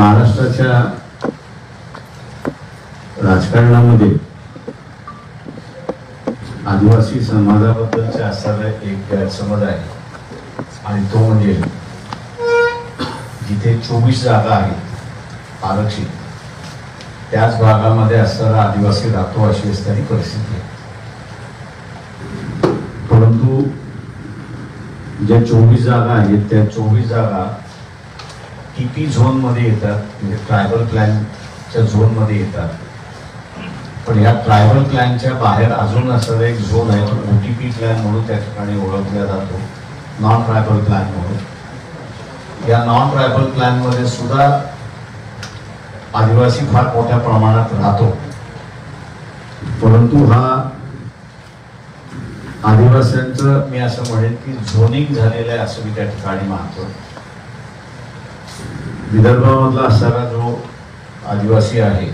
महाराष्ट्राच्या राजकारणामध्ये आदिवासी समाजाबद्दलचा असणारा एक गैरसमज आहे आणि तो म्हणजे जिथे 24 जागा आहेत आरक्षित त्याच भागामध्ये असणारा आदिवासी राहतो अशी असणारी परिस्थिती आहे. परंतु ज्या 24 जागा आहेत त्या 24 जागा टीपी झोन मध्ये येतात, म्हणजे ट्रायबल प्लॅनच्या झोन मध्ये येतात. पण या ट्रायबल प्लॅनच्या बाहेर अजून असणारा एक झोन आहे तो ओटीपी प्लॅन म्हणून त्या ठिकाणी ओळखला जातो, नॉन ट्रायबल प्लॅन म्हणून. या नॉन ट्रायबल प्लॅन मध्ये सुद्धा आदिवासी फार मोठ्या प्रमाणात राहतो. परंतु हा आदिवासींचं मी असं म्हणेन की झोनिंग झालेलं आहे असं मी त्या ठिकाणी मानतो. विदर्भामधला असणारा जो आदिवासी आहे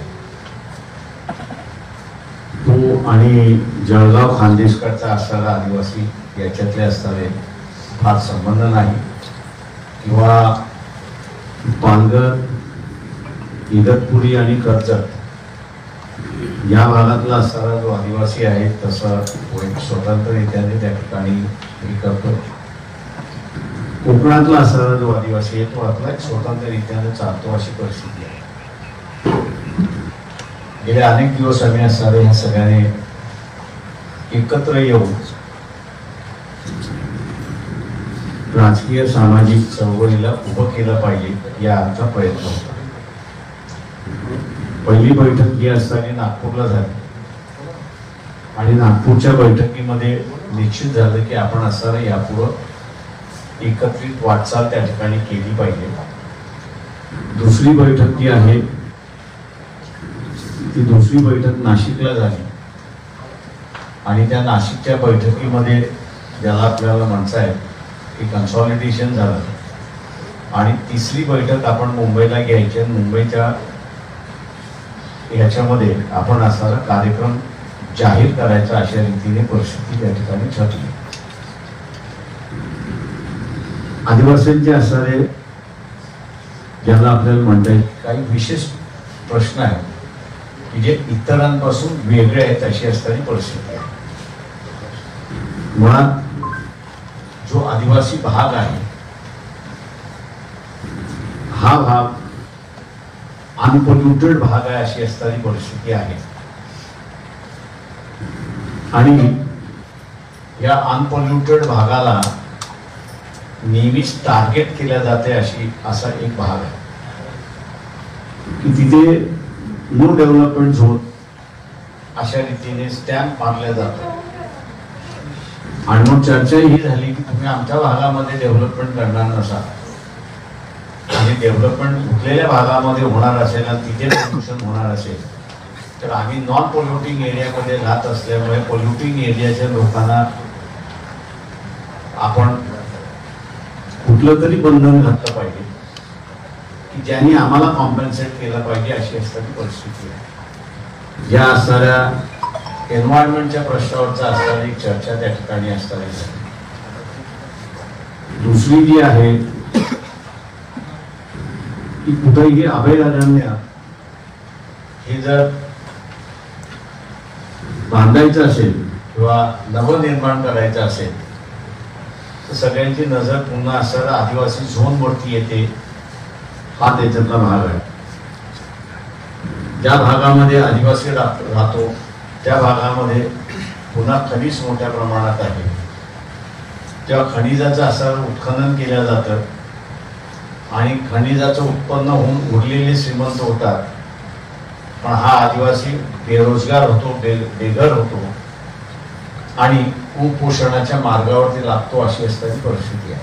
तो आणि जळगाव खानदेशकडचा असणारा आदिवासी याच्यातले असणारे फार संबंध नाही, किंवा पालघर, इगतपुरी आणि कर्जत या भागातला असणारा जो आदिवासी आहे तसं स्वतंत्ररित्याने त्या ठिकाणी हे करतो. कोकणातला असणारा जो आदिवासी आहे तो आपला एक स्वतंत्ररित्याने चालतो अशी परिस्थिती आहे. गेले अनेक दिवस आम्ही असणारे ह्या सगळ्याने एकत्र येऊन राजकीय सामाजिक चळवळीला उभं केलं पाहिजे या आमचा प्रयत्न होता. पहिली बैठक ही असताना नागपूरला झाली आणि नागपूरच्या बैठकीमध्ये निश्चित झालं की आपण असणारा यापुढं एकत्रित वाटचाल त्या ठिकाणी केली पाहिजे. दुसरी बैठक जी आहे ती दुसरी बैठक नाशिकला झाली आणि त्या नाशिकच्या बैठकीमध्ये ज्याला आपल्याला म्हणता आहे की कन्सॉलिडेशन झालं. आणि तिसरी बैठक आपण मुंबईला घ्यायची आणि मुंबईच्या याच्यामध्ये आपण असणारा कार्यक्रम जाहीर करायचा अशा रीतीने परिस्थिती त्या ठिकाणी ठरली. आदिवासींचे असणारे ज्याला आपल्याला म्हणता येईल काही विशेष प्रश्न आहेत की जे इतरांपासून वेगळे आहेत अशी असणारी परिस्थिती आहे. मुळात जो आदिवासी भाग आहे हा भाग अनपोल्युटेड भाग आहे अशी असणारी परिस्थिती आहे. आणि या अनपोल्युटेड भागाला नेहमीच टार्गेट केल्या जाते असा एक भाग आहे की तिथे नो डेव्हलपमेंट झोन अशा रीतीने स्टॅम्प मारल्या जातो. आणि मग चर्चा ही झाली की तुम्ही आमच्या भागामध्ये डेव्हलपमेंट करणार नसाल आणि डेव्हलपमेंट कुठलेल्या भागामध्ये होणार असेल आणि तिथे पोल्युशन होणार असेल तर आम्ही नॉन पोल्युटिंग एरियामध्ये राहत असल्यामुळे पोल्युटिंग एरियाच्या लोकांना आपण कुठलं तरी बंधन घातलं पाहिजे की ज्यांनी आम्हाला कॉम्पन्सेट केलं पाहिजे अशी असणारी परिस्थिती आहे. ज्या असणाऱ्या एन्व्हायरमेंटच्या प्रश्नावरचा असणारी चर्चा त्या ठिकाणी असणारी. दुसरी जी आहे की कुठेही अभयारण्य हे जर बांधायचं असेल किंवा नवनिर्माण करायचं असेल तर सगळ्यांची नजर पुन्हा असणारा आदिवासी झोन वरती येते. हा त्याच्यातला भाग आहे. ज्या भागामध्ये आदिवासी राहतो त्या भागामध्ये पुन्हा खनिज मोठ्या प्रमाणात आहे. तेव्हा खनिजाचं असं उत्खनन केलं जातं आणि खनिजाचं उत्पन्न होऊन उरलेले श्रीमंत होतात. पण हा आदिवासी बेरोजगार होतो, बेघर होतो आणि कुपोषणाच्या मार्गावरती लागतो अशी असणारी परिस्थिती आहे.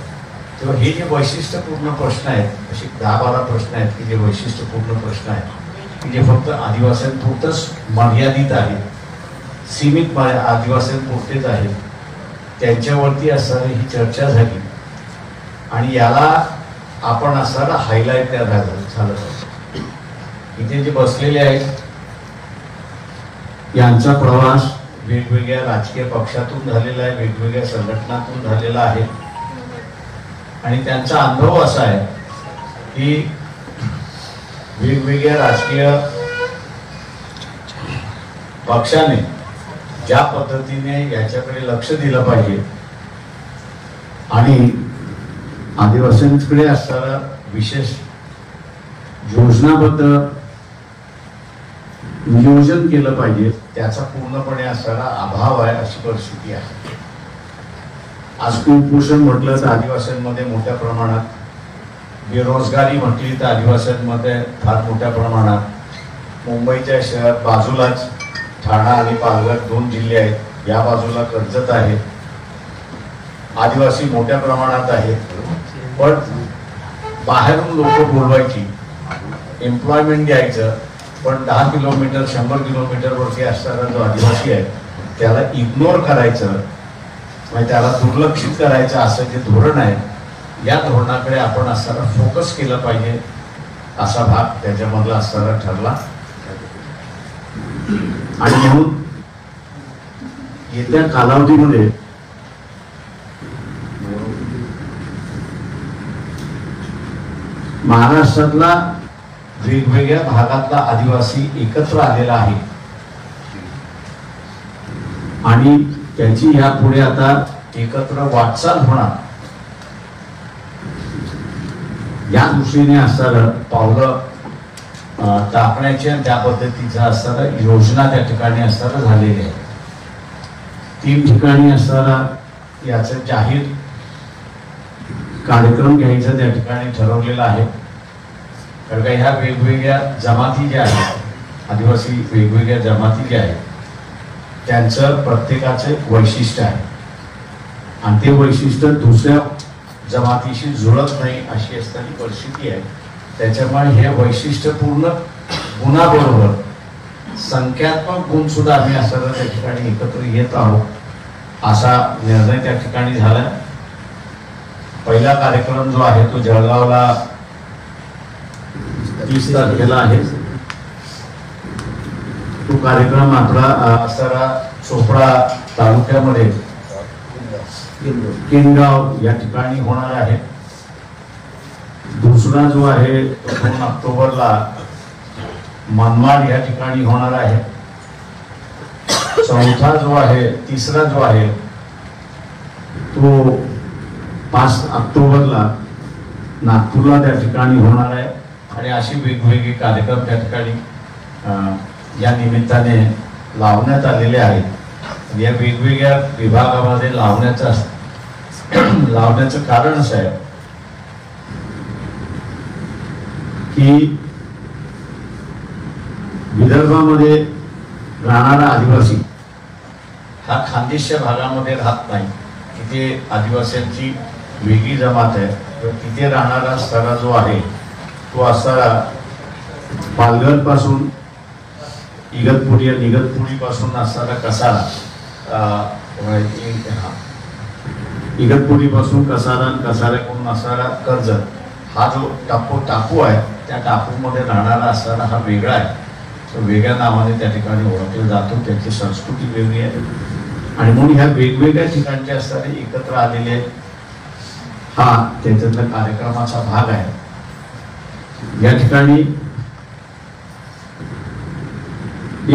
तेव्हा हे जे वैशिष्ट्यपूर्ण प्रश्न आहेत, असे 10-12 प्रश्न आहेत की जे वैशिष्ट्यपूर्ण प्रश्न आहेत की जे फक्त आदिवासींपुरतच मर्यादित आहेत, सीमित आदिवासींपुरतेच आहेत, त्यांच्यावरती असणारी ही चर्चा झाली आणि याला आपण असणारा हायलाईट झालं. इथे जे बसलेले आहेत यांचा प्रवास वेगवेगळ्या राजकीय पक्षातून झालेला आहे, वेगवेगळ्या संघटनातून झालेला आहे आणि त्यांचा अनुभव असा आहे की वेगवेगळ्या राजकीय पक्षाने ज्या पद्धतीने याच्याकडे लक्ष दिलं पाहिजे आणि आदिवासींकडे असणारा विशेष योजनाबद्ध नियोजन केलं पाहिजे त्याचा पूर्णपणे असणारा अभाव आहे अशी परिस्थिती आहे. आज कुपोषण म्हटलं तर आदिवासींमध्ये मोठ्या प्रमाणात, बेरोजगारी म्हटली तर आदिवासींमध्ये फार मोठ्या प्रमाणात, मुंबईच्या शहर बाजूलाच ठाणा आणि पालघर 2 जिल्हे आहेत, या बाजूला कर्जत आहे, आदिवासी मोठ्या प्रमाणात आहेत. पण बाहेरून लोक बोलवायची, एम्प्लॉयमेंट द्यायचं, पण 10 किलोमीटर 100 किलोमीटर वरती असणारा जो आदिवासी आहे त्याला इग्नोर करायचं, म्हणजे त्याला दुर्लक्षित करायचं असं जे धोरण आहे, या धोरणाकडे आपण असताना फोकस केलं पाहिजे असा भाग त्याच्यामधला असताना ठरला. आणि म्हणून येत्या कालावधीमध्ये महाराष्ट्रातला वेगवेगळ्या भागातला आदिवासी एकत्र आलेला आहे आणि त्याची यापुढे आता एकत्र वाटचाल होणार या दृष्टीने असणारं पावलं टाकण्याची आणि त्या पद्धतीचं असणारं योजना त्या ठिकाणी असणारं झालेली आहे. 3 ठिकाणी असणारा याचं जाहीर कार्यक्रम घ्यायचा त्या ठिकाणी ठरवलेला आहे. कारण का ह्या वेगवेगळ्या जमाती ज्या आहेत, आदिवासी वेगवेगळ्या जमाती ज्या आहेत, त्यांचं प्रत्येकाचे वैशिष्ट्य आहे आणि ते वैशिष्ट्य दुसऱ्या जमातीशी जुळत नाही अशी असणारी परिस्थिती आहे. त्याच्यामुळे हे वैशिष्ट्यपूर्ण गुणाबरोबर संख्यात्मक गुण सुद्धा आम्ही असताना त्या ठिकाणी एकत्र येत आहोत असा निर्णय त्या ठिकाणी झाला. पहिला कार्यक्रम जो आहे तो जळगावला 30 तारखेला आहे. तो कार्यक्रम आपला असणारा चोपडा तालुक्यामध्ये किनगाव या ठिकाणी होणार आहे. दुसरा जो आहे 2 ऑक्टोबरला मनमाड या ठिकाणी होणार आहे. तिसरा जो आहे तो 5 ऑक्टोबरला नागपूरला त्या ठिकाणी होणार आहे. आणि अशी वेगवेगळे कार्यक्रम त्या ठिकाणी या निमित्ताने लावण्यात आलेले आहेत. या वेगवेगळ्या विभागामध्ये लावण्याचं कारण असं आहे की विदर्भामध्ये राहणारा आदिवासी हा खानदेशच्या भागामध्ये राहत नाही. तिथे आदिवासींची वेगळी जमात आहे. तर तिथे राहणारा स्थळ जो आहे तो असणारा पालघर पासून इगतपुरी पासून असणारा कसारा, इगतपुरी पासून कसाऱ्याकडून असणारा कर्जत, हा जो टापू आहे त्या टापूमध्ये राहणारा असणारा हा वेगळा आहे. तो वेगळ्या नावाने त्या ठिकाणी ओळखला जातो. त्याची संस्कृती वेगळी आहे आणि म्हणून ह्या वेगवेगळ्या ठिकाणचे असणारे एकत्र आलेले हा त्याच्यातला कार्यक्रमाचा भाग आहे. या ठिकाणी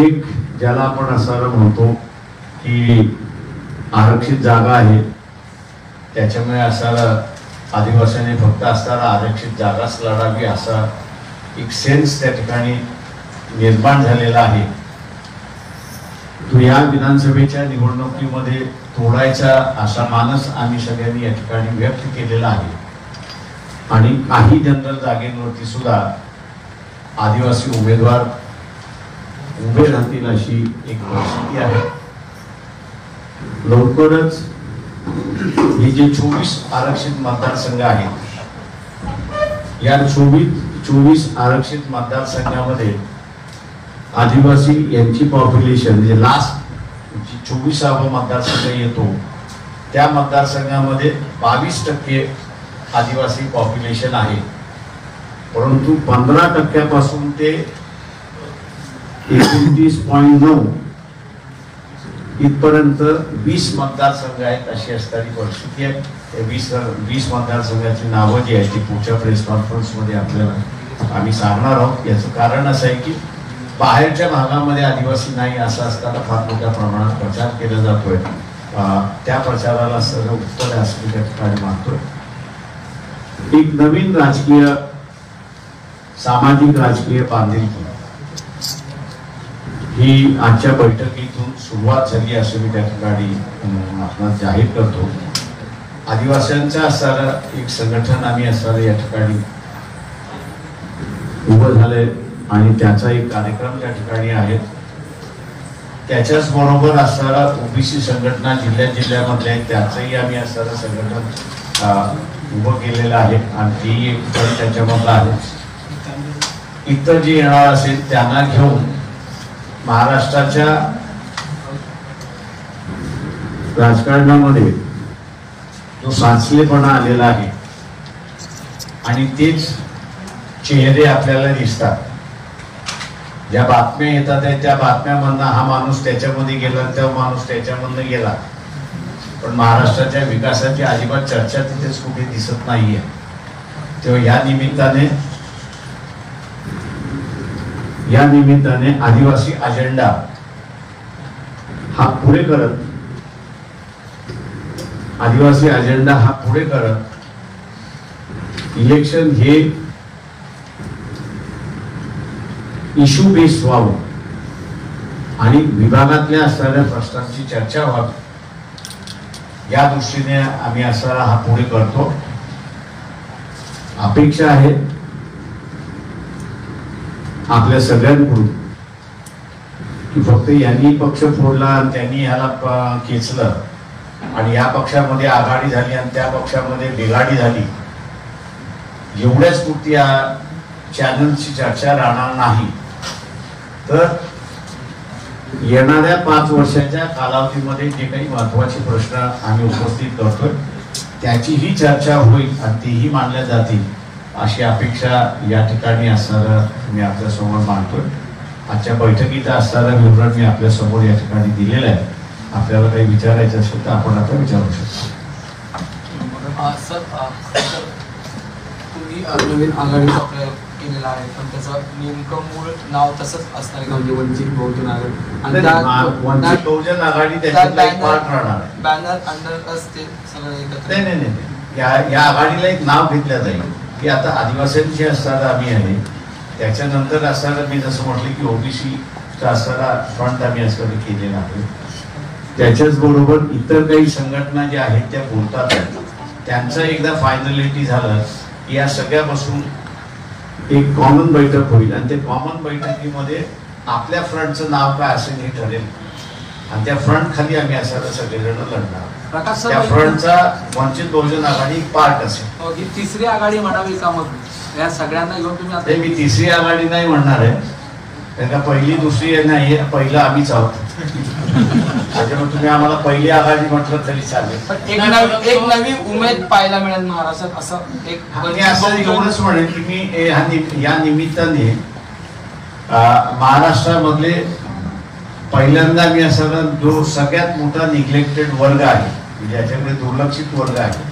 एक ज्याला आपण असं म्हणतो की आरक्षित जागा आहे, त्याच्यामुळे असणारा आदिवासींनी फक्त असणारा आरक्षित जागाच लढावी असा एक सेन्स त्या ठिकाणी निर्माण झालेला आहे. तो या विधानसभेच्या निवडणुकीमध्ये तोडायचा असा मानस आम्ही सगळ्यांनी या ठिकाणी व्यक्त केलेला आहे. आणि काही जनरल जागेंवरती सुद्धा आदिवासी उमेदवार उभे राहतील अशी एक परिस्थिती आहे. लवकरच हे जे 24 आरक्षित मतदारसंघ आहेत, या 24 आरक्षित मतदारसंघामध्ये आदिवासी यांची पॉप्युलेशन म्हणजे लास्ट 24वा मतदारसंघ येतो त्या मतदारसंघामध्ये 22% आदिवासी पॉप्युलेशन आहे. परंतु 15% ते 29.9 इथपर्यंत 20 मतदारसंघ आहेत अशी असणारी परिस्थिती आहे. 20 मतदारसंघाची नावं जी आहेत ती पुढच्या प्रेस कॉन्फरन्स मध्ये आपल्याला आम्ही सांगणार आहोत. याचं कारण असं आहे की बाहेरच्या भागामध्ये आदिवासी नाही असं असताना फार मोठ्या प्रमाणात प्रचार केला जातोय. त्या प्रचाराला सगळं उत्तर असं मी त्या ठिकाणी मानतोय. एक नवीन राजकीय सामाजिक राजकीय बांधिलकी ही आजच्या बैठकीतून सुरुवात झाली असं मी त्या ठिकाणी आपणास जाहीर करतो. आदिवासींचं असणारं एक संघटन आम्ही असणारं या ठिकाणी उभं झालंय आणि त्याचा एक कार्यक्रम त्या ठिकाणी आहे. त्याच्याच बरोबर असणारा ओबीसी संघटना जिल्ह्यामधल्या त्याचंही आम्ही असणारं संघटन उभं केलेलं आहे आणि ती एक त्याच्यामधलं आहे. इतर जे येणार असेल त्यांना घेऊन महाराष्ट्राच्या राजकारणामध्ये जो साचलेपणा आलेला आहे आणि तेच चेहरे आपल्याला दिसतात. ज्या बातम्या येतात त्या बातम्यामधनं हा माणूस त्याच्यामध्ये गेला, त्या माणूस त्याच्यामधनं गेला, पण महाराष्ट्राच्या विकासाची अजिबात चर्चा तिथेच कुठे दिसत नाहीये. तेव्हा या निमित्ताने आदिवासी अजेंडा हा पुढे करत इलेक्शन हे इश्यू बेस्ड व्हावं आणि विभागातल्या असणाऱ्या प्रश्नांची चर्चा व्हावी या दृष्टीने आम्ही असणारा हा पुढे करतो. अपेक्षा आहे आपल्या सगळ्यांकडून की फक्त यांनी पक्ष फोडला आणि त्यांनी ह्याला खेचलं आणि या पक्षामध्ये आघाडी झाली आणि त्या पक्षामध्ये बिघाडी झाली एवढ्याच पुरती या चॅनलची चर्चा राहणार नाही. तर येणाऱ्या 5 वर्षाच्या कालावधीमध्ये जे काही महत्वाचे प्रश्न आम्ही उपस्थित करतोय त्याचीही चर्चा होईल आणि तीही मांडल्या जातील अशी अपेक्षा या ठिकाणी असणारं मी आपल्या समोर मांडतोय. आजच्या बैठकीचा असणारा विवरण मी आपल्या समोर या ठिकाणी दिलेलं आहे. आपल्याला काही विचारायचं असेल तर आपण आता विचारू शकतो. सर, तुम्ही नवीन आघाडीचा प्रयोग केलेला आहे पण त्याचं नेमकं मूळ नाव तसंच असणार आहे म्हणजे वंचित बहुजन आघाडी. वंचित बहुजन आघाडी त्याच्यातला एक पार्ट राहणार आहे. बॅनर अंडर असते सगळे एकत्र. नाही, या आघाडीला एक नाव घेतलं जाईल की आता आदिवासींची असणारा आम्ही आहे. त्याच्यानंतर असणारा मी जसं म्हटलं की ओबीसीचा असणारा फ्रंट आम्ही असणारा केलेला आहे. त्याच्याच बरोबर इतर काही संघटना ज्या आहेत त्या बोलतात त्यांचं एकदा फायनलिटी झालं की या सगळ्या बसून एक कॉमन बैठक होईल आणि ते कॉमन बैठकीमध्ये आपल्या फ्रंटचं नाव काय असेल हे ठरेल आणि त्या फ्रंट खाली आम्ही असणारा सगळेजण लढणार. त्या फ्रंटचा वंचित बहुजन आघाडी एक पार्ट असेल. ही तिसरी आघाडी म्हणावी का मग या सगळ्यांना घेऊन तुम्ही आता? मी तिसरी आघाडी नाही म्हणणार आहे कारण पहिली दुसरी नाही, पहिलं आम्हीच आहोत. त्याच्यामुळे तुम्ही आम्हाला पहिली आघाडी म्हटलं तरी चालेल. पण एक नवी उमेद पाहायला मिळेल महाराष्ट्रात असं एक असं एवढंच म्हणेन की मी या निमित्ताने महाराष्ट्रामधले पहिल्यांदा मी असं जो सगळ्यात मोठा निग्लेक्टेड वर्ग आहे ज्याच्याकडे दुर्लक्षित वर्ग आहे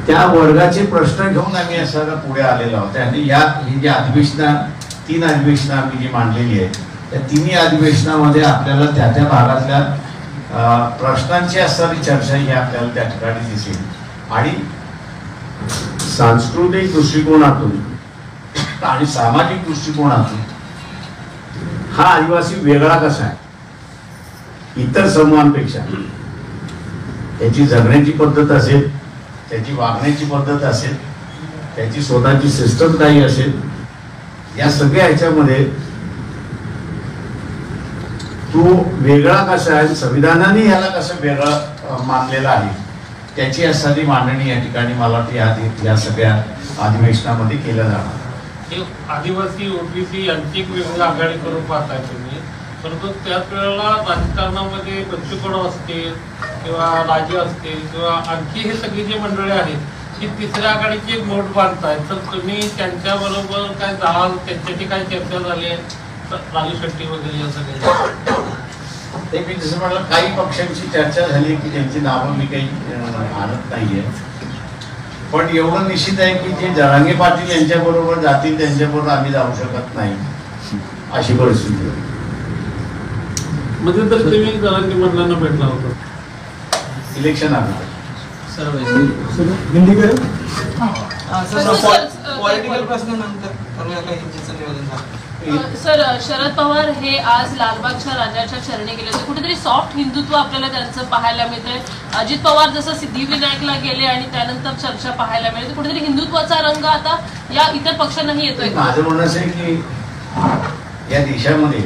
त्या वर्गाचे प्रश्न घेऊन आम्ही असं पुढे आलेलो आहोत. आणि ही जी अधिवेशनं 3 अधिवेशनं आम्ही जी मांडलेली आहे त्या तिन्ही अधिवेशनामध्ये आपल्याला त्या भागातल्या प्रश्नांची असणारी चर्चा ही आपल्याला त्या ठिकाणी दिसेल. आणि सांस्कृतिक दृष्टिकोनातून आणि सामाजिक दृष्टिकोनातून हा आदिवासी वेगळा कसा आहे इतर समूहांपेक्षा. त्याची जगण्याची पद्धत असेल, त्याची वागण्याची पद्धत असेल, त्याची स्वतःची सिस्टम काही असेल, या सगळ्या ह्याच्यामध्ये तो वेगळा कसा आहे, संविधानाने ह्याला कसं वेगळं मानलेलं आहे त्याची असणारी मांडणी या ठिकाणी मला वाटतं या सगळ्या अधिवेशनामध्ये केल्या जाणार. आदिवासी ओबीसी यांची एक वेगळी आघाडी करून पाहताय तुम्ही, परंतु त्याच वेळेला राजकारणामध्ये बच्चूकडू असतील किंवा राजे असतील किंवा आणखी हे सगळी जी मंडळी आहेत ही तिसऱ्या आघाडीची एक मोठ बांधताय. तर तुम्ही त्यांच्याबरोबर काय जाल, त्यांच्याशी काय चर्चा झाली आहे? राजू शेट्टी वगैरे या सगळ्या ते मी जसं म्हटलं काही पक्षांची चर्चा झाली की त्यांची नावं मी काही आणत नाहीये. पण एवढं निश्चित आहे की जे जरांगे पाटील यांच्याबरोबर जातील त्यांच्याबरोबर आम्ही जाऊ शकत नाही, अशी परिस्थिती आहे. म्हणजे तर तुम्ही जरांगे मधल्यांना भेटला होता इलेक्शन आलं पॉलिटिकल प्रश्न नंतर करूया का हिंदीचं निवेदन झालं. सर, शरद पवार हे आज लालबागच्या राजाच्या चरणी गेले होते. कुठेतरी सॉफ्ट हिंदुत्व आपल्याला त्यांचं पाहायला मिळतंय. अजित पवार जसं सिद्धिविनायकला गेले आणि त्यानंतर चर्चा पाहायला मिळते, कुठेतरी हिंदुत्वाचा रंग आता या इतर पक्षांनाही येतोय. माझं म्हणणं असं आहे की या देशामध्ये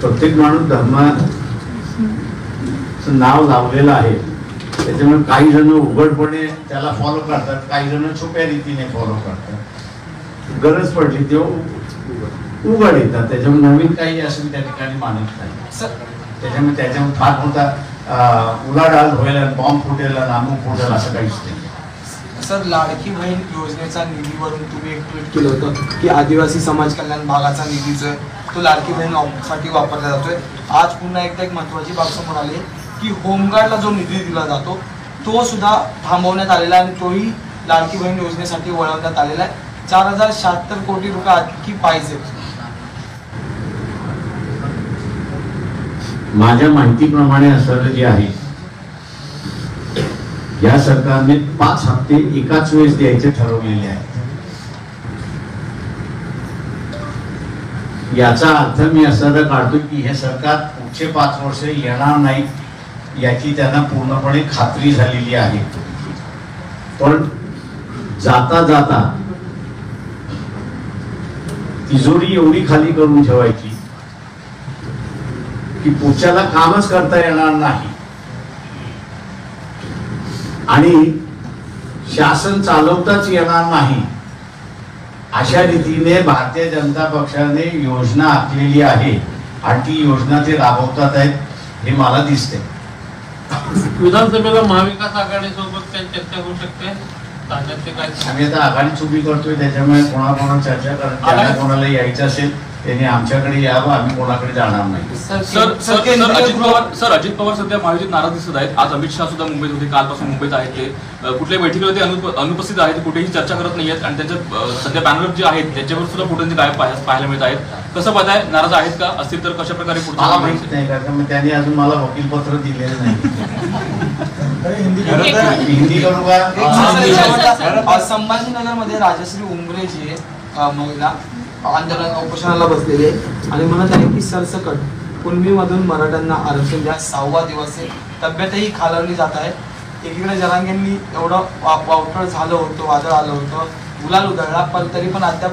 प्रत्येक माणूस धर्माचं नाव लावलेलं आहे, त्याच्यामुळे काही जण उघडपणे त्याला फॉलो करतात, काही जण छुप्या रीतीने फॉलो करतात. गरज पडली तेव्हा उघड येतात, त्याच्यामुळे नवीन काही असं त्या ठिकाणी मानत नाही. त्याच्यामुळे फार मोठा उलाढाल होईल, बॉम्ब फुटेल, नामू फुटेल असं काहीच नाही. सर, लाडकी बहीण योजनेचा निधीवरून तुम्ही एक ट्विट केलं होतं की आदिवासी समाज कल्याण भागाचा निधीचं तो लाडकी बहीण साठी वापरला जातोय. आज पुन्हा एकदा एक महत्वाची बाब समोर आली की होमगार्डला जो निधी दिला जातो तो सुद्धा थांबवण्यात आलेला आणि तोही लाडकी बहीण योजनेसाठी वळवण्यात आलेला आहे. 4076 कोटी रुपये आणखी पाहिजे. माझ्या माहितीप्रमाणे असं जे आहे, या सरकारने 5 हप्ते एकाच वेळेस द्यायचे ठरवलेले आहेत. याचा अर्थ मी असा काढतो की हे सरकार पुढचे 5 वर्ष येणार नाही याची त्यांना पूर्णपणे खात्री झालेली आहे. पण जाता जाता तिजोरी एवढी खाली करून ठेवायची की पुढच्याला कामच करता येणार नाही आणि शासन चालवताच येणार नाही, अशा रीतीने भारतीय जनता पक्षाने योजना आखलेली आहे आणि ती योजना ते राबवतात आहेत हे मला दिसते. विधानसभेला महाविकास आघाडी सोबत काही चर्चा होऊ शकते. आम्ही आता आघाडी उभी करतोय, त्याच्यामुळे कोणाकोणा चर्चा करत कोणाला यायचं असेल त्यांनी आमच्याकडे यावं, आम्ही कोणाकडे जाणार नाही. सर, अजित पवार सध्या महायुतीत नाराज दिसत आहेत. आज अमित शहा सुद्धा मुंबईत होते, कालपासून मुंबईत आहेत. ते कुठल्याही बैठकीला ते अनुपस्थित आहेत, कुठेही चर्चा करत नाही आहेत आणि त्यांच्या सध्या पॅनल जे आहेत त्याच्यावर सुद्धा फोटोंचे गायब पाहायला मिळत आहेत. कसं पाहताय, नाराज आहेत का? असतील तर कशा प्रकारे मला माहित नाही, कारण त्यांनी अजून मला वकीलपत्र दिलेलं नाही. हिंदी करू का? संभाजीनगर मध्ये राजश्री उमरे जी महिला आंदोलन उपोषणाला बसलेले आणि म्हणत आहे की सरसकट कुणबीमधून मराठ्यांना आरक्षण द्या. 6वा दिवस आहे, तब्येतही खालावली जात आहे. एकीकडे जरांगेंनी एवढं वावटळ झालं होतं, वादळ आलं होतं, गुलाल उधळला, पण तरी पण अद्याप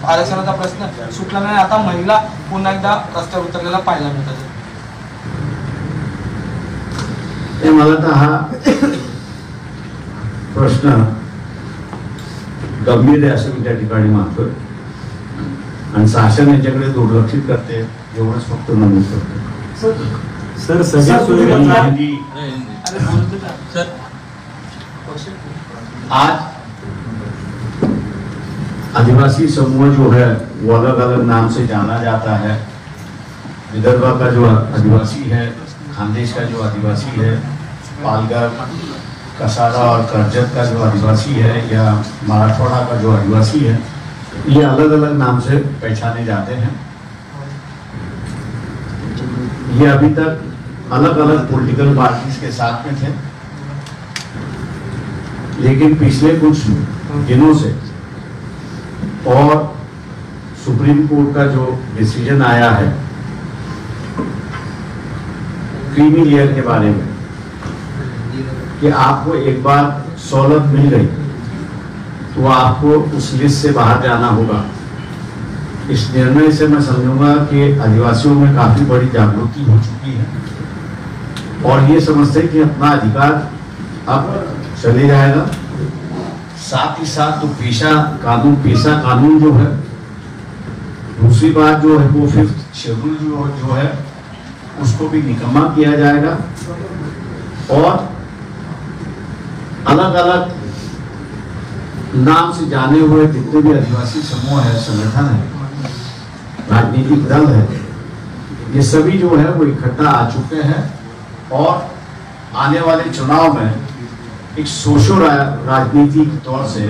आरक्षणाचा प्रश्न सुटला नाही. आता महिला पुन्हा एकदा रस्त्यावर उतरलेला पाहायला मिळतात. मला तर हा प्रश्न गंभीर आहे असं मी त्या ठिकाणी मानतोय आणि शासन याच्याकडे दुर्लक्षित करते, एवढंच फक्त नमूद करते. आज आदिवासी समूह जो है वो अलग अलग नाम से जाना जाता है. विदर्भ का जो आदिवासी है, खानदेश का जो आदिवासी है, पालघर, कसारा और करजत का जो आदिवासी है या मराठवाड़ा का जो आदिवासी है, ये अलग अलग नाम से पहचाने जाते हैं. ये अभी तक अलग अलग पॉलिटिकल पार्टीज के साथ में थे, लेकिन पिछले कुछ दिनों से और सुप्रीम कोर्ट का जो डिसीजन आया है क्रीमी लेयर के बारे में कि आपको एक बार सहूलत मिल गई तो आपको उस लिस्ट से बाहर जाना होगा. इस निर्णय से मैं समझूंगा कि आदिवासियों में काफी बड़ी जागृति हो चुकी है और ये समझते हैं कि अपना अधिकार अब चले जाएगा. साथ ही साथ तो पेशा कानून जो है, दूसरी बात जो है वो 5th शेड्यूल जो है उसको भी निकम्मा किया जाएगा और अलग अलग नाम से जाने हुए जितने भी आदिवासी समूह है, संगठन है, राजनीतिक दल है, ये सभी जो है वो इकट्ठा आ चुके हैं और आने वाले चुनाव में एक सोशो राजनीति के तौर से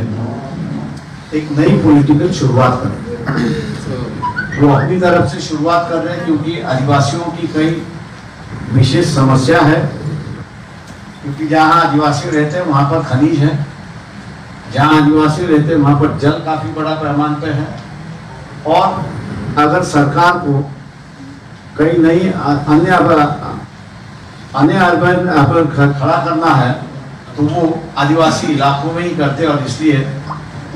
एक नई पॉलिटिकल शुरुआत कर रहे हैं। वो अपनी तरफ से शुरुआत कर रहे हैं क्योंकि आदिवासियों की कई विशेष समस्या है, क्योंकि जहाँ आदिवासी रहते हैं वहाँ पर खनिज है, जहाँ आदिवासी रहते हैं वहाँ पर जल काफी बड़ा पैमाने पे है, और अगर सरकार को कई नई अन्य अर्बन खड़ा करना है तो वो आदिवासी इलाकों में ही करते हैं, और इसलिए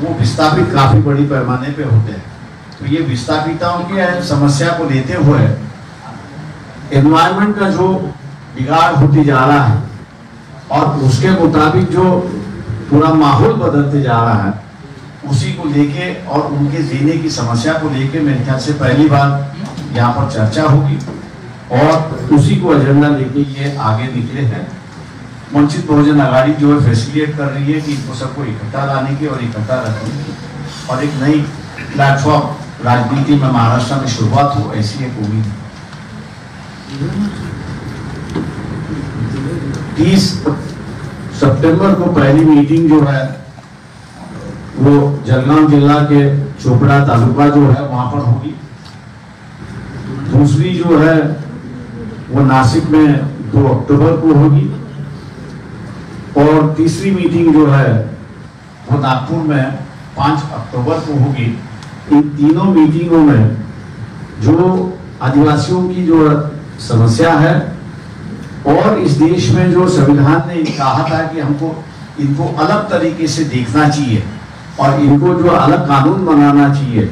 वो विस्थापित काफी बड़ी पैमाने पे होते हैं। तो ये विस्थापितों की समस्या को लेते हुए एनवायरनमेंट का जो बिगाड़ होती जा रहा है और उसके मुताबिक जो पूरा माहौल बदलते जा रहा है, उसी को लेके और उनके जीने की समस्या को लेके मेरे ख्याल से पहली बार यहाँ पर चर्चा होगी, और उसी को एजेंडा लेके ये आगे निकले हैं। वंचित बहुजन आघाड़ी जो है फैसिलिटेट कर रही है कि इनको सबको इकट्ठा लाने की और इकट्ठा रखने की, और एक नई प्लेटफॉर्म राजनीति में महाराष्ट्र में शुरुआत हो, ऐसी एक उम्मीद है। 30 सितंबर को पहली मीटिंग जो है वो जलगांव जिला के चोपड़ा तालुका जो है वहां पर होगी। दूसरी जो है वो नासिक में 2 अक्टूबर को होगी, और तीसरी मीटिंग जो है वो नागपुर में 5 अक्टूबर को होगी। इन तीनों मीटिंगों में जो आदिवासियों की जो समस्या है और इस देश में जो संविधान ने कहा था कि हमको इनको अलग तरीके से देखना चाहिए और इनको जो अलग कानून बनाना चाहिए,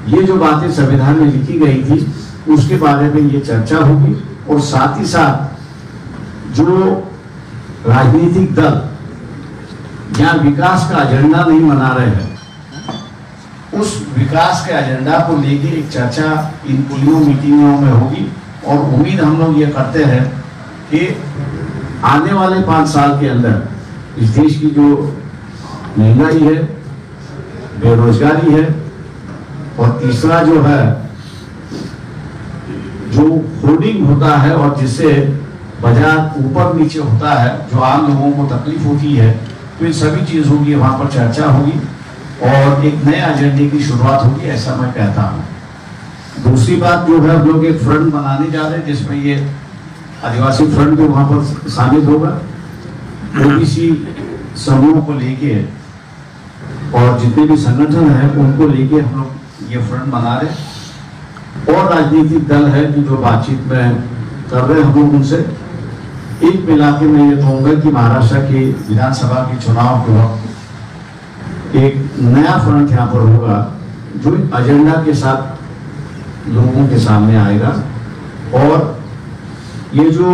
ये जो बातें संविधान में लिखी गई थी उसके बारे में ये चर्चा होगी। और साथ ही साथ जो राजनीतिक दल यहाँ विकास का एजेंडा नहीं बना रहे हैं, उस विकास के एजेंडा को लेके एक चर्चा इन तीनों मीटिंगों में होगी। और उम्मीद हम लोग ये करते हैं कि आने वाले 5 साल के अंदर इस देश की जो महंगाई है, बेरोजगारी है, और तीसरा जो है जो होर्डिंग होता है और जिससे बाजार ऊपर नीचे होता है, जो आम लोगों को तकलीफ होती है, तो इन सभी चीजों की वहां पर चर्चा होगी और एक नए एजेंडे की शुरुआत होगी, ऐसा मैं कहता हूँ। दूसरी बात जो है, हम लोग एक फ्रंट बनाने जा रहे हैं जिसमें ये आदिवासी फ्रंट भी वहां पर शामिल होगा। ओबीसी समूह को लेके और जितने भी संगठन है उनको लेके हम लोग ये फ्रंट बना रहे, और राजनीतिक दल है कि जो बातचीत में कर रहे हैं हम लोग उनसे। एक मिला के मैं ये कहूँगा कि महाराष्ट्र के विधानसभा के चुनाव के वक्त एक नया फ्रंट यहाँ पर होगा जो एजेंडा के साथ लोगों के सामने आएगा, और ये जो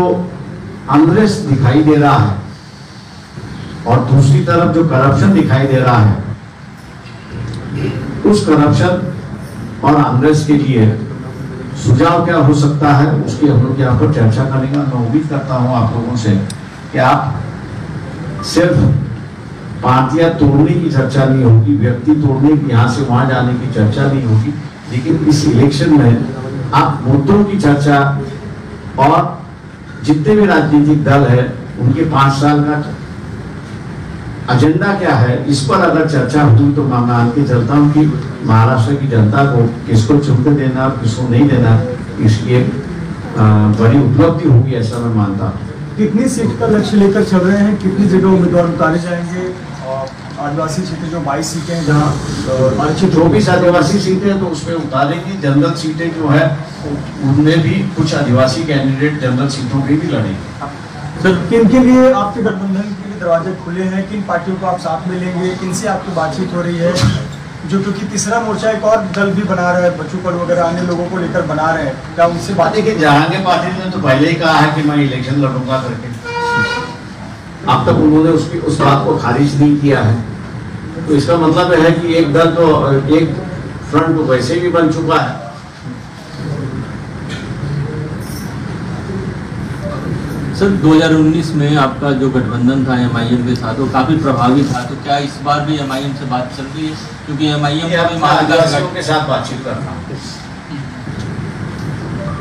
अनरेस्ट दिखाई दे रहा है और दूसरी तरफ जो करप्शन दिखाई दे रहा है, उस करप्शन और अनरेस्ट के लिए सुझाव क्या हो सकता है उसकी हम लोग यहाँ पर चर्चा करेंगे। मैं उम्मीद करता हूँ आप लोगों से कि आप सिर्फ पार्टियां तोड़ने की चर्चा नहीं होगी, व्यक्ति तोड़ने की, यहाँ से वहां जाने की चर्चा नहीं होगी, लेकिन इस इलेक्शन में आप मुद्दों की चर्चा और जितने भी राजनीतिक दल है उनके 5 साल का एजेंडा क्या है, इस पर अगर चर्चा होती तो मैं मान के चलता हूँ कि महाराष्ट्र की जनता को किसको चुनकर देना और किसको नहीं देना, इसकी एक बड़ी उपलब्धि होगी, ऐसा मैं मानता हूँ। कितनी सीट का लक्ष्य लेकर चल रहे हैं, कितनी जगह उम्मीदवार उतारे जाएंगे? आदिवासी सीटें जो 22 सीटें हैं जहाँ 24 आदिवासी सीटें हैं तो उसमें उतारेंगे। जनरल सीटें जो है उनमें भी कुछ आदिवासी कैंडिडेट जनरल सीटों पे भी लड़ेंगे। सर, किन के लिए आपके गठबंधन के लिए दरवाजे खुले हैं, किन पार्टियों को आप साथ में लेंगे, किनसे आपकी बातचीत हो रही है? जो क्योंकि तीसरा मोर्चा एक और दल भी बना रहा है, बच्चू कड़ वगैरह अन्य लोगों को लेकर बना रहे हैं, क्या उनसे बात? देखिए, जहांगीर पाटिल ने तो पहले ही कहा है कि मैं इलेक्शन लड़ूंगा करके, अब तक उन्होंने उस बात को खारिज नहीं किया है। तो इसका मतलब है कि एक दल तो एक फ्रंट तो वैसे भी बन चुका है। सर, 2019 में आपका जो गठबंधन था एमआईएम के साथ वो काफी प्रभावी था, तो क्या इस बार भी एमआईएम से बात चल रही है? क्योंकि एमआईएम के साथ बातचीत कर रहा हूँ।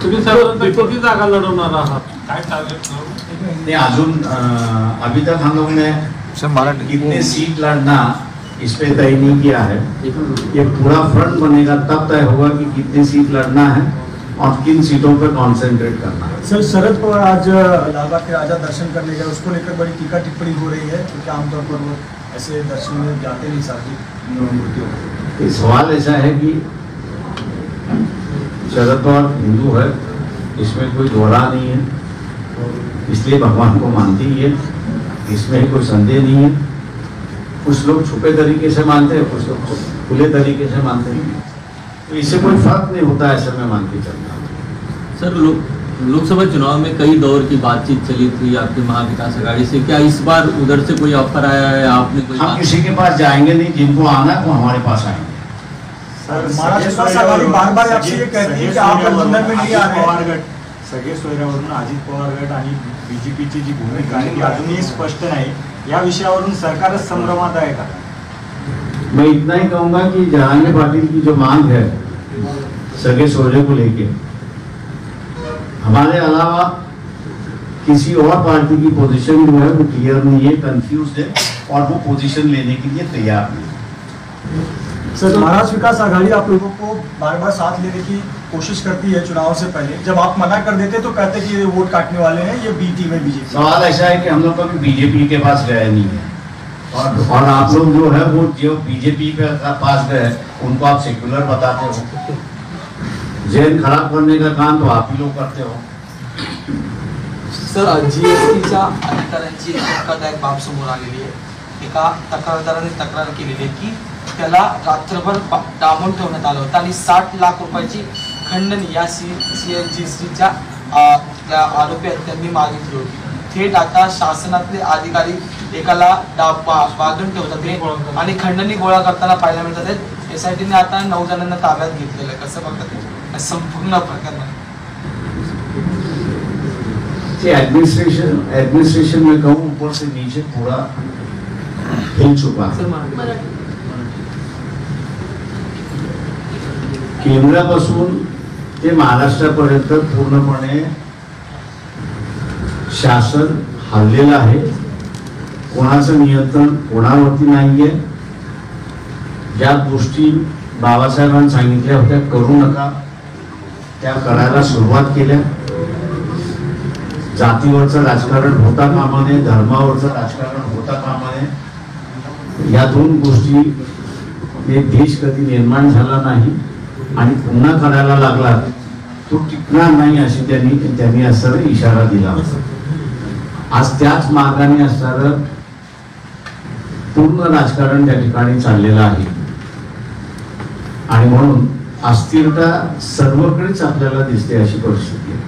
तुम्ही सर्वांना किती जागा लढवणार आहात, काय टार्गेट? नहीं, अजून अभी तक हम लोग ने कितने सीट लड़ना इस पे तय नहीं किया है। ये पूरा फ्रंट बनेगा तब तय होगा कि कितनी सीट लड़ना है और किन सीटों पर कॉन्सेंट्रेट करना है। सर, शरद पवार आज लालबाग के राजा दर्शन करने गए, उसको लेकर बड़ी टीका टिप्पणी हो रही है क्योंकि आमतौर पर वो ऐसे दर्शन में जाते नहीं सार्वजनिक मूर्तियों। सवाल ऐसा है कि शरद पवार हिंदू है, इसमें कोई दोहरा नहीं है, इसलिए भगवान को मानती ही है, इसमें कोई संदेह नहीं है। कुछ लोग छुपे तरीके से मानते हैं, कुछ लोग खुले तरीके से मानते हैं, तो इससे कोई फर्क नहीं होता, ऐसा मैं मान के चलता हूँ। सर, लोकसभा चुनाव में कई दौर की बातचीत चली थी आपकी महाविकास आघाड़ी से, क्या इस बार उधर से कोई ऑफर आया है? आपने कोई हम किसी के पास जाएंगे नहीं, जिनको आना है वो हमारे पास आएंगे। बार आपसे ये कहती है कि आप गठबंधन में नहीं आ रहे हैं। सगळे सोयऱ्यावरून अजित पवार गट आणि बीजेपीची जी भूमिका आहे ती अजूनही स्पष्ट नाही, या विषयावरून सरकारच संभ्रमात आहे का? मैं इतना ही कहूंगा कि जहांगीर पाटिल की जो मांग है सगे सोरे को लेके, हमारे अलावा किसी और पार्टी की पोजीशन जो है वो क्लियर नहीं है, कंफ्यूज है और वो पोजीशन लेने के लिए तैयार नहीं। सर, महाराष्ट्र विकास आघाड़ी आप लोगों को बार बार साथ लेने की कोशिश करती है चुनाव से पहले, जब आप मना कर देते तो कहते कि ये वोट काटने वाले हैं, ये बी टीम है बीजेपी। सवाल ऐसा है कि हम लोग कभी बीजेपी के पास गए नहीं है, और आप लोग जो है वो जो बीजेपी के पास गए उनको आप सेक्युलर बताते हो, जहन खराब करने का काम तो आप ही लोग करते हो। सर, जीएसटीच्या अधिकाऱ्यांची एक धक्कादायक बाब समोर आलेली आहे। एका तक्रारदाराने तक्रार केलेली आहे की त्याला रात्रभर डांबून ठेवण्यात आलं होतं आणि 60 लाख रुपयाची खंडणी या जीएसटीच्या आरोपी आहेत त्यांनी मागितली होती। थेट आता शासनातले अधिकारी एकाला बांधून ठेवतात आणि खंडणी गोळा करताना पाहायला मिळतात आहेत। एसआयटीने आता 9 जणांना ताब्यात घेतलेलं आहे, कसं बघतात संपूर्ण प्रकरण? एडमिनिस्ट्रेशन में कहूँ ऊपर से नीचे पूरा हिल चुका है। केंद्रापासून ते महाराष्ट्रापर्यंत पूर्णपणे शासन हललेलं आहे, कोणाचं नियंत्रण कोणावरती नाहीये। ज्या गोष्टी बाबासाहेबांनी सांगितल्या होत्या करू नका त्या करायला सुरुवात केल्या। जातीवरचं राजकारण होता कामा नये, धर्मावरचं राजकारण होता कामा नये। या दोन गोष्टी देश कधी निर्माण झाला नाही आणि पुन्हा करायला लागला तो टिकणार नाही अशी त्यांनी असं इशारा दिला। आज त्याच मार्गाने असणारं पूर्ण राजकारण त्या ठिकाणी चाललेलं आहे आणि म्हणून अस्थिरता सर्वकडेच आपल्याला दिसते अशी परिस्थिती आहे।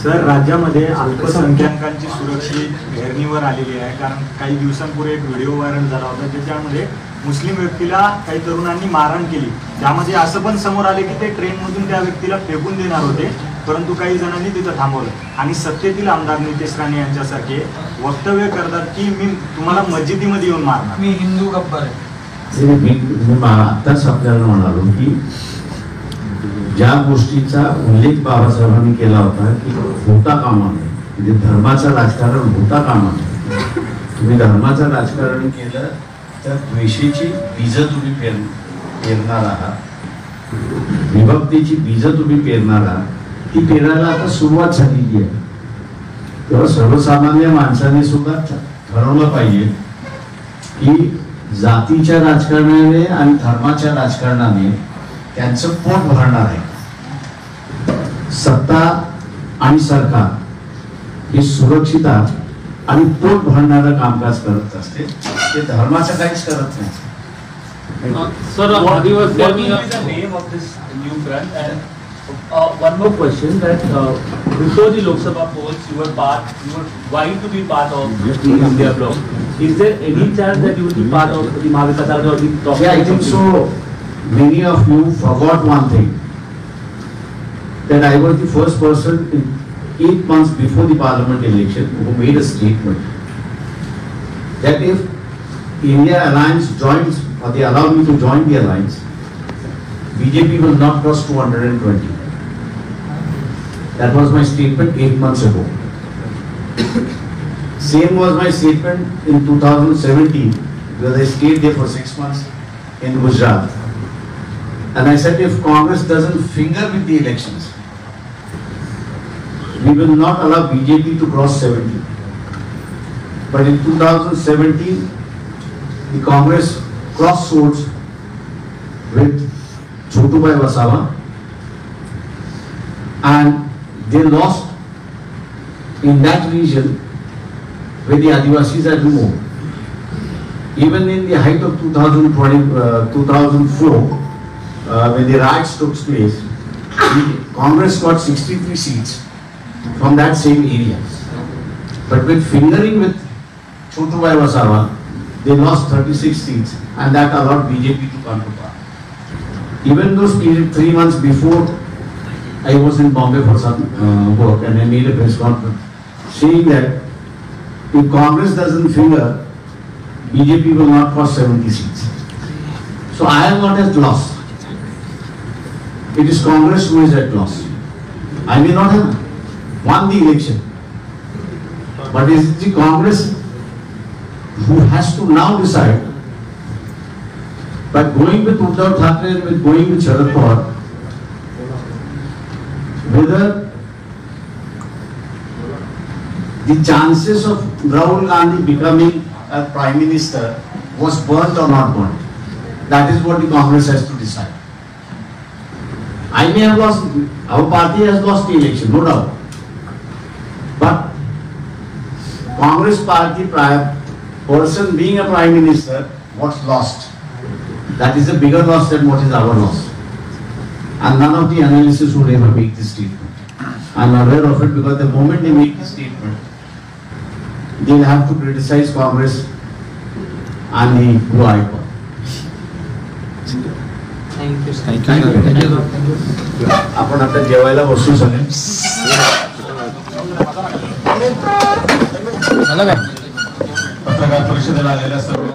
सर, राज्यामध्ये अल्पसंख्याकांची सुरक्षित घेरणीवर आलेली आहे, कारण काही दिवसांपूर्वी एक व्हिडिओ व्हायरल झाला होता ज्याच्यामध्ये मुस्लिम व्यक्तीला काही तरुणांनी मारहाण केली। त्यामध्ये असं पण समोर आले की ते ट्रेनमधून त्या व्यक्तीला फेकून देणार होते, परंतु काही जणांनी तिथं थांबवलं आणि सत्तेतील आमदार नितेश राणे यांच्यासारखे वक्तव्य करतात की मी तुम्हाला मस्जिदीमध्ये येऊन मारणार, मी हिंदू गब्बर आहे। मी आताच आपल्याला म्हणालो की ज्या गोष्टीचा उल्लेख बाबासाहेबांनी केला होता की होता कामा नये, म्हणजे धर्माचं राजकारण होता कामा नये। तुम्ही धर्माचं राजकारण केलं तर द्वेषाची बीजं तुम्ही पेरणार आहात, विभक्तीची बीजं तुम्ही पेरणार आहात, ती पेरायला आता सुरुवात झालेली आहे। तेव्हा सर्वसामान्य माणसाने सुद्धा ठरवलं पाहिजे की जातीच्या राजकारणाने आणि धर्माच्या राजकारणाने त्यांचं पोट भरणार आहे। सत्ता आणि सरकार हे सुरक्षिता आणि पोट भरणारं कामकाज करत असते, ते धर्माचं काहीच करत नाही। सर, आदिवासी name of this new brand? And one more question, that before the Lok Sabha polls you were vying to be part of the India bloc. Is there any chance that you will be part of the Mahavikas Aghadi or the top? Yeah, I think so. Many of you forgot one thing, that I was the first person in 8 months before the parliament election who made a statement that if India alliance joins, or they allow me to join the alliance, BJP will not cross 220. That was my statement 8 months ago. Same was my statement in 2017, because I stayed there for 6 months in Gujarat. And I said, if Congress doesn't finger with the elections, we will not allow BJP to cross 70. But in 2017, the Congress crossed swords with Chotubhai Wasawa, and they lost in that region where the Adivasis are removed. Even in the height of 2004, when the riots took place, the Congress got 63 seats from that same area. But with fingering with Chotubhai Wasawa, they lost 36 seats, and that allowed BJP to come to power. Even those 3 months before, I was in Bombay for some work, and I made a press conference saying that if Congress doesn't finger, BJP will not cross 70 seats. So I am not at loss. It is Congress who is at loss. I may not have won the election, but it is the Congress who has to now decide, by going with Uddhav Thackeray and with going with Sharad Pawar, whether the chances of Rahul Gandhi becoming a prime minister was burnt or not burnt. That is what the Congress has to decide. I may have lost, our party has lost the election, no doubt. But Congress party person being a prime minister, what's lost? That is a bigger loss than what is our loss. And none of the analysts would ever make this statement. I am aware of it, because the moment they make this statement, they will have to criticize Congress and the blue icon. आपण आता जेवायला बसू सगळे. पत्रकार परिषदेला आलेल्या सर्व